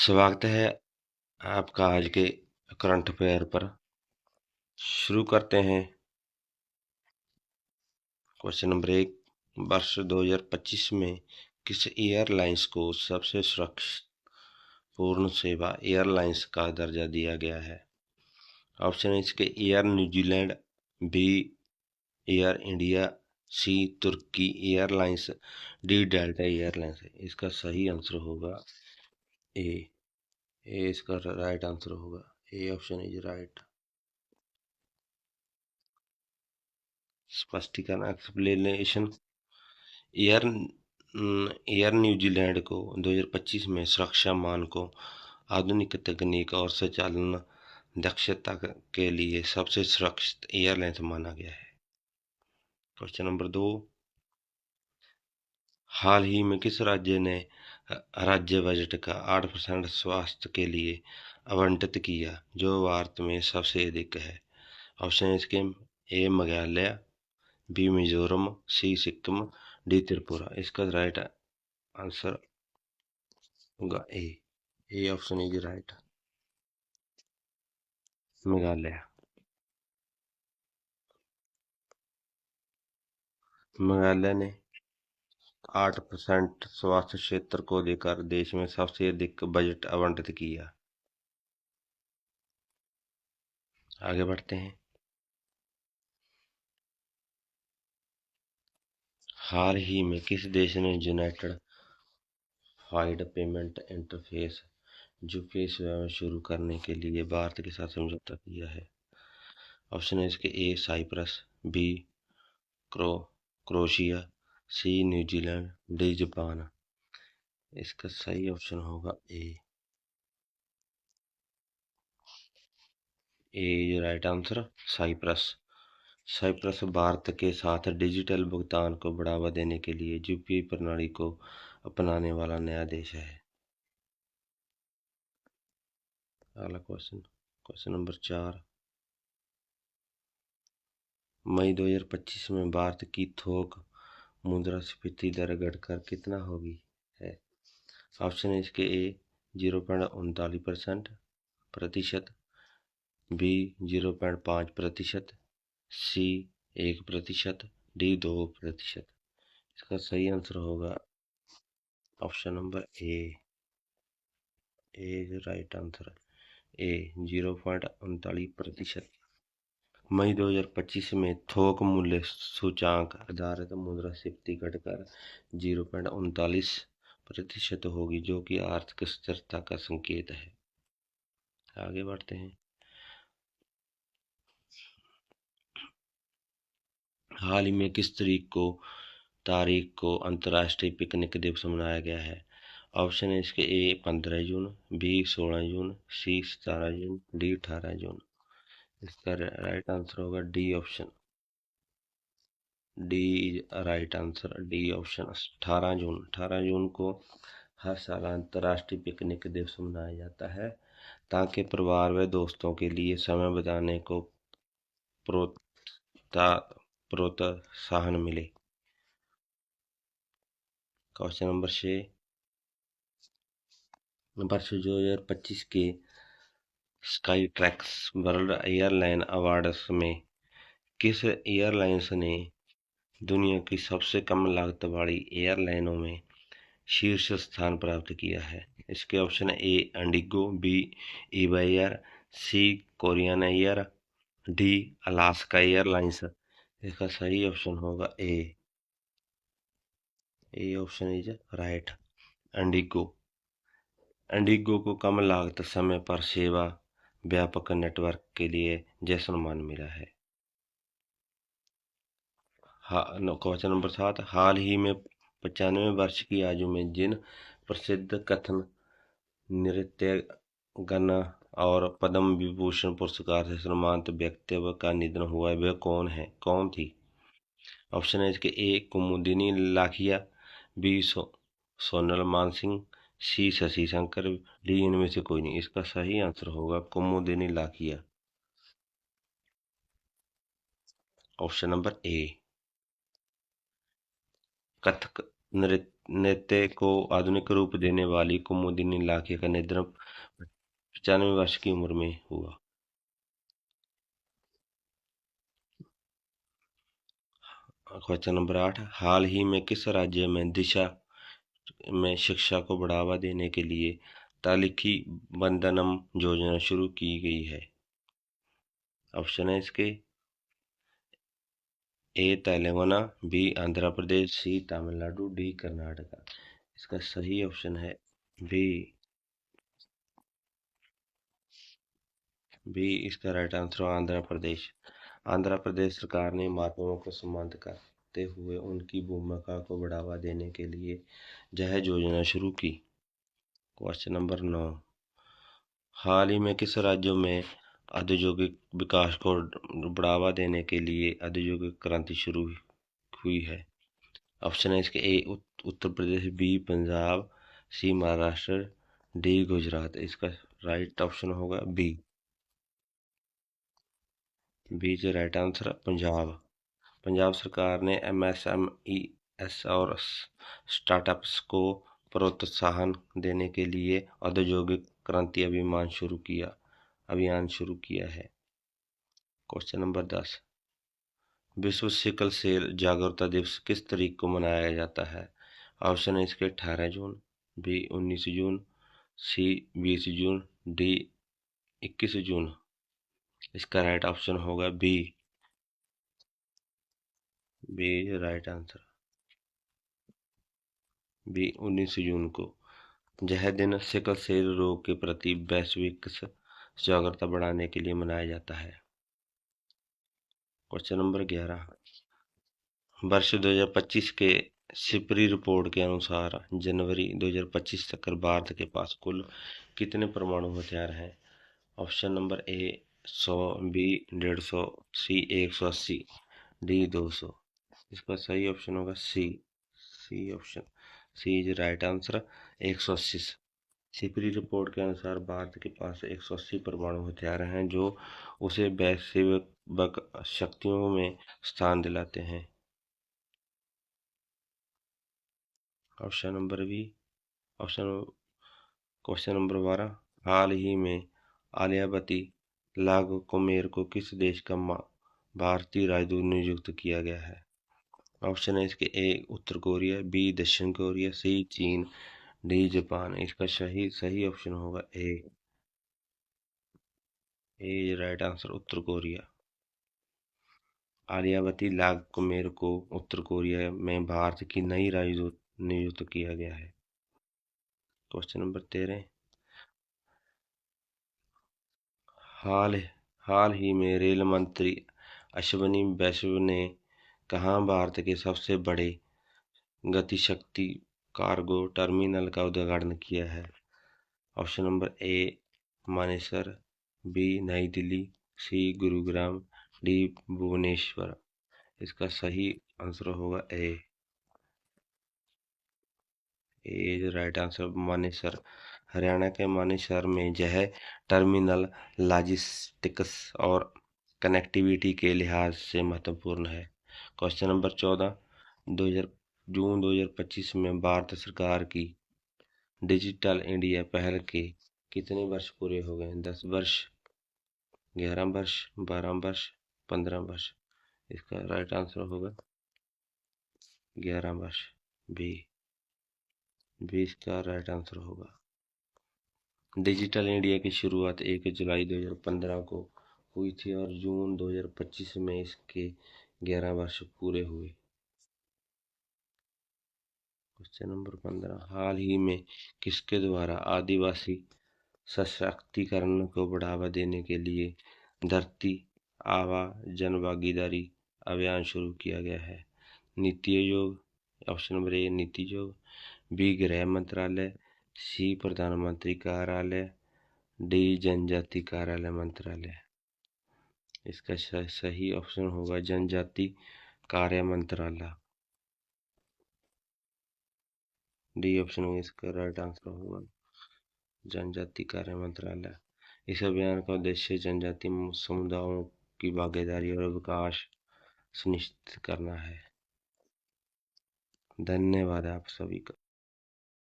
स्वागत है आपका आज के करंट अफेयर पर। शुरू करते हैं। क्वेश्चन नंबर 1, वर्ष 2025 में किस एयरलाइंस को सबसे सुरक्षित पूर्ण सेवा एयरलाइंस का दर्जा दिया गया है? ऑप्शन है इसके air New Zealand, B air India, C तुर्की एयरलाइंस, डी डेल्टा एयरलाइंस। इसका सही आंसर होगा ए। इसका राइट आंसर होगा ए। Option is right. स्पष्टीकरण एक्सप्लेनेशन। एयर एयर न्यूजीलैंड को 2025 में सुरक्षा मानकों, आधुनिक तकनीक और संचालन दक्षता के लिए सबसे सुरक्षित एयरलाइंस माना गया है। क्वेश्चन नंबर 2, हाल ही में किस राज्य ने राज्य बजट का 8% स्वास्थ्य के लिए आवंटित किया, जो भारत में सबसे अधिक है? ऑप्शन इसके A Meghalaya, B Mizoram, C Sikkim, D Tripura. इसका राइट आंसर होगा A. A option is right. Meghalaya. Meghalaya ने 8% स्वास्थ्य क्षेत्र को लेकर देश में सबसे अधिक बजट आवंटित किया। आगे बढ़ते हैं। हाल ही में किस देश ने United FIDE payment interface UPI सेवाएं शुरू करने के लिए भारत के साथ समझौता किया है? ऑप्शन है इसके A Cyprus, B Croatia, C New Zealand, D Japan. इसका सही ऑप्शन होगा A. A right answer Cyprus. Cyprus Bharat के साथ डिजिटल भुगतान को बढ़ावा देने के लिए यूपीआई प्रणाली को अपनाने वाला नया देश है। अगला क्वेश्चन नंबर 4, मई 2025 में भारत की थोक मुद्रास्फीति दर घटकर कितना होगी है? ऑप्शन है इसके ए 0.39% प्रतिशत, बी 0.5%, सी 1%, डी 2%। इसका सही आंसर होगा option number A. A right answer A 0.39%। मई 2025 में थोक मूल्य सूचांक आधारित मुद्रास्फीति घटकर 0.39% होगी, जो कि आर्थिक स्थिरता का संकेत है। आगे बढ़ते हैं। हाल ही में किस तारीख को अंतर्राष्ट्रीय पिकनिक दिवस मनाया गया है? ऑप्शन है इसके ए 15 जून, बी 16 जून, सी 17 जून, डी 18 जून। इसका राइट आंसर होगा D option. D right answer, D option 18 जून। 18 जून को हर साल अंतर्राष्ट्रीय पिकनिक दिवस मनाया जाता है, ताकि परिवार व दोस्तों के लिए समय बिताने को प्रोत्साहन मिले। क्वेश्चन नंबर 6, वर्ष 2025 के sky tracks world airline awards में किस एयरलाइंस ने दुनिया की सबसे कम लागत वाली एयरलाइनों में शीर्ष स्थान प्राप्त किया है? इसके option A IndiGo, B EVA air, C Korean air, D Alaska airlines. इसका सही ऑप्शन होगा A. A option is right. IndiGo. IndiGo को कम लागत, समय पर सेवा, व्यापक नेटवर्क के लिए जय सम्मान मिला है। क्वेश्चन नंबर 7, हाल ही में 95 वर्ष की आयु में जिन प्रसिद्ध कथक नृत्यगन और पद्म विभूषण पुरस्कार से सम्मानित व्यक्ति का निधन हुआ है, वह कौन थी? ऑप्शन है इसके A Kumudini Lakhia, B Sonal Mansingh, C Shashi Shankar, D इनमें से कोई नहीं। इसका सही आंसर होगा Kumudini Lakhia. Option number A. Kathak नृत्य को आधुनिक रूप देने वाली कुमुदिनी लाखे का निधन 95 वर्ष की उम्र में हुआ। क्वेश्चन नंबर 8, हाल ही में किस राज्य में दिशा में शिक्षा को बढ़ावा देने के लिए तालिकी बंधनम योजना शुरू की गई है? ऑप्शन है इसके ए तेलंगाना, बी आंध्र प्रदेश, सी तमिलनाडु, डी कर्नाटका। इसका सही ऑप्शन है बी। बी इसका राइट आंसर आंध्र प्रदेश। आंध्र प्रदेश सरकार ने महात्माओं को सम्मानित करते हुए उनकी भूमिका को बढ़ावा देने के लिए यह योजना शुरू की। क्वेश्चन नंबर 9, हाल ही में किस राज्यों में औद्योगिक विकास को बढ़ावा देने के लिए औद्योगिक क्रांति शुरू हुई है? ऑप्शन है इसके A Uttar Pradesh, B Punjab, C Maharashtra, D Gujarat. इसका राइट ऑप्शन होगा B. B is right answer Punjab. Punjab सरकार ने एमएसएमई एस और स्टार्टअप्स को प्रोत्साहन देने के लिए औद्योगिक क्रांति अभियान शुरू किया है। क्वेश्चन नंबर 10, विश्व सिकल सेल जागरूकता दिवस किस तारीख को मनाया जाता है? ऑप्शन है इसके 18 जून, बी 19 जून, सी 20 जून, डी 21 जून। इसका राइट ऑप्शन होगा B. B right answer. B 19 June को। यह दिन सिकल सेल रोग के प्रति वैश्विक जागरूकता बढ़ाने के लिए मनाया जाता है। क्वेश्चन नंबर 11, वर्ष 2025 के सिपरी रिपोर्ट के अनुसार जनवरी 2025 तक भारत के पास कुल कितने परमाणु हथियार हैं? Option number A 100, B 150, C 180, D 200। इसका सही ऑप्शन होगा C. C option, C is right answer 180। SIPRI report के अनुसार भारत के पास 180 परमाणु हथियार हैं जो उसे वैश्विक शक्तियों में स्थान दिलाते हैं। Option number B. Option question number 12, हाल ही में आलिया भट्टी लागोकोमेर को किस देश का भारतीय राजदूत नियुक्त किया गया है? ऑप्शन है इसके ए उत्तर कोरिया, बी दक्षिण कोरिया, सी चीन, डी जापान। इसका सही ऑप्शन होगा A. A right answer Uttar Korea. Alia भट्टी लागोकोमेर को उत्तर कोरिया में भारत की नई राजदूत नियुक्त किया गया है। क्वेश्चन नंबर 13, हाल ही में रेल मंत्री अश्विनी वैष्णव ने कहाँ भारत के सबसे बड़े गतिशक्ति कार्गो टर्मिनल का उद्घाटन किया है? Option number A Manesar, B New Delhi, C Gurugram, D Bhubaneswar. इसका सही आंसर होगा A. A right answer Manesar. Haryana के मानेसर में यह टर्मिनल लॉजिस्टिक्स और कनेक्टिविटी के लिहाज से महत्वपूर्ण है। क्वेश्चन नंबर 14, 2000 जून 2025 में भारत सरकार की डिजिटल इंडिया पहल के कितने वर्ष पूरे हो गए? 10 वर्ष, 11 वर्ष, 12 वर्ष, 15 वर्ष। इसका राइट आंसर होगा 11 वर्ष, बी। 20 का राइट आंसर होगा। डिजिटल इंडिया की शुरुआत 1 जुलाई 2015 को हुई थी और जून 2025 में इसके 11 वर्ष पूरे हुए। क्वेश्चन नंबर 15, हाल ही में किसके द्वारा आदिवासी सशक्तिकरण को बढ़ावा देने के लिए धरती आबा जन भागीदारी अभियान शुरू किया गया है? नीति आयोग, ऑप्शन नंबर ए नीति आयोग, बी गृह मंत्रालय, सी प्रधानमंत्री कार्यालय, डी जनजाति कार्यालय मंत्रालय। इसका सही ऑप्शन होगा जनजाति कार्य मंत्रालय। डी ऑप्शन होगा इसका राइट आंसर होगा जनजाति कार्य मंत्रालय। इस अभियान का उद्देश्य जनजाति समुदायों की भागीदारी और विकास सुनिश्चित करना है। धन्यवाद आप सभी का।